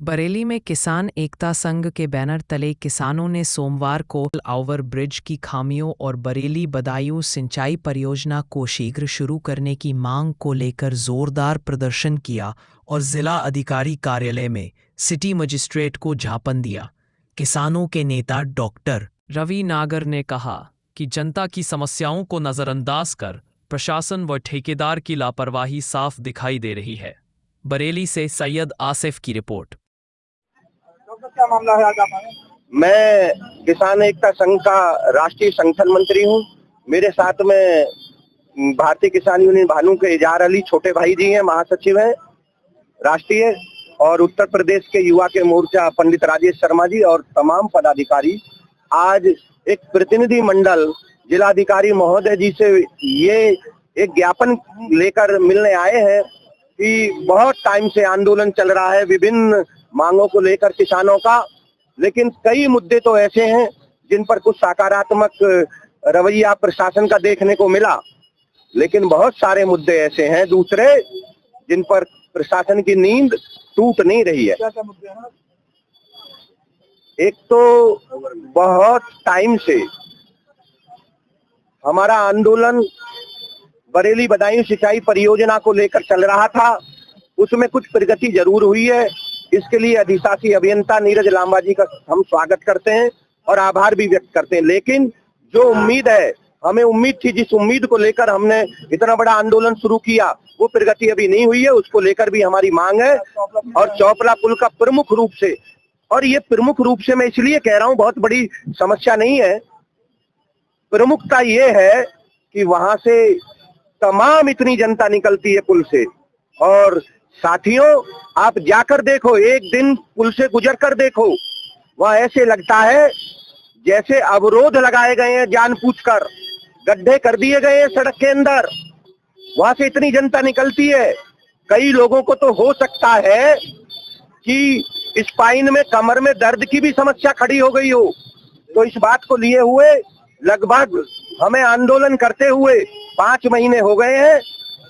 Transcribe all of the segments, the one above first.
बरेली में किसान एकता संघ के बैनर तले किसानों ने सोमवार को ओवर ब्रिज की खामियों और बरेली बदायूं सिंचाई परियोजना को शीघ्र शुरू करने की मांग को लेकर जोरदार प्रदर्शन किया और जिला अधिकारी कार्यालय में सिटी मजिस्ट्रेट को ज्ञापन दिया। किसानों के नेता डॉक्टर रवि नागर ने कहा कि जनता की समस्याओं को नजरअंदाज कर प्रशासन व ठेकेदार की लापरवाही साफ दिखाई दे रही है। बरेली से सैयद आसिफ की रिपोर्ट। क्या मामला है आज आप? मैं किसान एकता संघ का राष्ट्रीय संगठन मंत्री हूं। मेरे साथ में भारतीय किसान यूनियन भानु के इजार अली छोटे भाई जी हैं, महासचिव हैं राष्ट्रीय, और उत्तर प्रदेश के युवा के मोर्चा पंडित राजेश शर्मा जी और तमाम पदाधिकारी आज एक प्रतिनिधि मंडल जिलाधिकारी महोदय जी से ये एक ज्ञापन लेकर मिलने आए हैं कि बहुत टाइम से आंदोलन चल रहा है विभिन्न मांगों को लेकर किसानों का, लेकिन कई मुद्दे तो ऐसे हैं जिन पर कुछ सकारात्मक रवैया प्रशासन का देखने को मिला, लेकिन बहुत सारे मुद्दे ऐसे हैं दूसरे जिन पर प्रशासन की नींद टूट नहीं रही है। क्या मुद्दे हैं? एक तो बहुत टाइम से हमारा आंदोलन बरेली बदायूं सिंचाई परियोजना को लेकर चल रहा था, उसमें कुछ प्रगति जरूर हुई है। इसके लिए अधिशासी अभियंता नीरज लांबा जी का हम स्वागत करते हैं और आभार भी व्यक्त करते हैं, लेकिन जो उम्मीद है, हमें उम्मीद थी, जिस उम्मीद को लेकर हमने इतना बड़ा आंदोलन शुरू किया, वो प्रगति अभी नहीं हुई है। उसको लेकर भी हमारी मांग है। और चौपला पुल का प्रमुख रूप से, और ये प्रमुख रूप से मैं इसलिए कह रहा हूं, बहुत बड़ी समस्या नहीं है, प्रमुखता ये है कि वहां से तमाम इतनी जनता निकलती है पुल से, और साथियों आप जाकर देखो, एक दिन पुल से गुजर कर देखो, वहां ऐसे लगता है जैसे अवरोध लगाए गए हैं, जानबूझकर गड्ढे कर दिए गए हैं सड़क के अंदर। वहां से इतनी जनता निकलती है, कई लोगों को तो हो सकता है कि स्पाइन में, कमर में दर्द की भी समस्या खड़ी हो गई हो। तो इस बात को लिए हुए लगभग हमें आंदोलन करते हुए 5 महीने हो गए हैं,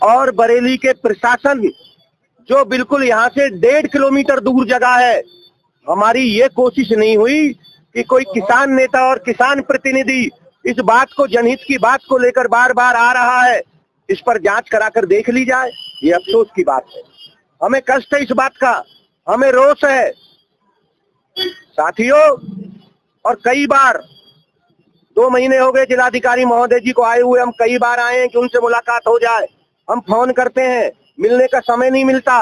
और बरेली के प्रशासन जो बिल्कुल यहाँ से 1.5 किलोमीटर दूर जगह है, हमारी ये कोशिश नहीं हुई कि कोई किसान नेता और किसान प्रतिनिधि इस बात को, जनहित की बात को लेकर बार बार आ रहा है, इस पर जांच कराकर देख ली जाए। ये अफसोस की बात है, हमें कष्ट है इस बात का, हमें रोष है साथियों। और कई बार 2 महीने हो गए जिलाधिकारी महोदय जी को आए हुए, हम कई बार आए हैं कि उनसे मुलाकात हो जाए, हम फोन करते हैं, मिलने का समय नहीं मिलता।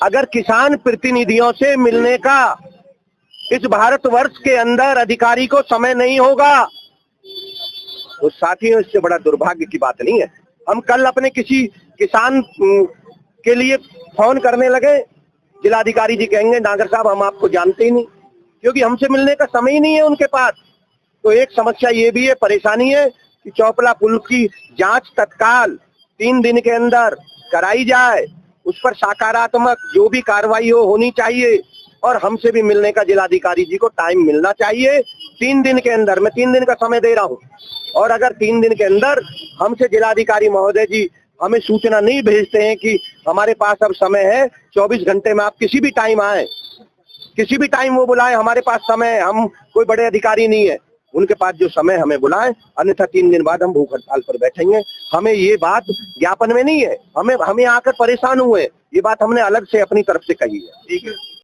अगर किसान प्रतिनिधियों से मिलने का इस भारतवर्ष के अंदर अधिकारी को समय नहीं होगा, तो साथियों इससे बड़ा दुर्भाग्य की बात नहीं है। हम कल अपने किसी किसान के लिए फोन करने लगे, जिलाधिकारी जी कहेंगे नागर साहब हम आपको जानते ही नहीं, क्योंकि हमसे मिलने का समय ही नहीं है उनके पास। तो एक समस्या ये भी है, परेशानी है कि चौपला पुल की जांच तत्काल 3 दिन के अंदर कराई जाए, उस पर सकारात्मक जो भी कार्रवाई होनी चाहिए, और हमसे भी मिलने का जिलाधिकारी जी को टाइम मिलना चाहिए 3 दिन के अंदर। मैं 3 दिन का समय दे रहा हूं, और अगर 3 दिन के अंदर हमसे जिलाधिकारी महोदय जी हमें सूचना नहीं भेजते हैं कि हमारे पास अब समय है 24 घंटे में, आप किसी भी टाइम आए, किसी भी टाइम वो बुलाएं, हमारे पास समय है, हम कोई बड़े अधिकारी नहीं है, उनके पास जो समय हमें बुलाएं, अन्यथा 3 दिन बाद हम भूख हड़ताल पर बैठेंगे। हमें ये बात ज्ञापन में नहीं है, हमें आकर परेशान हुए, ये बात हमने अलग से अपनी तरफ से कही है। ठीक है।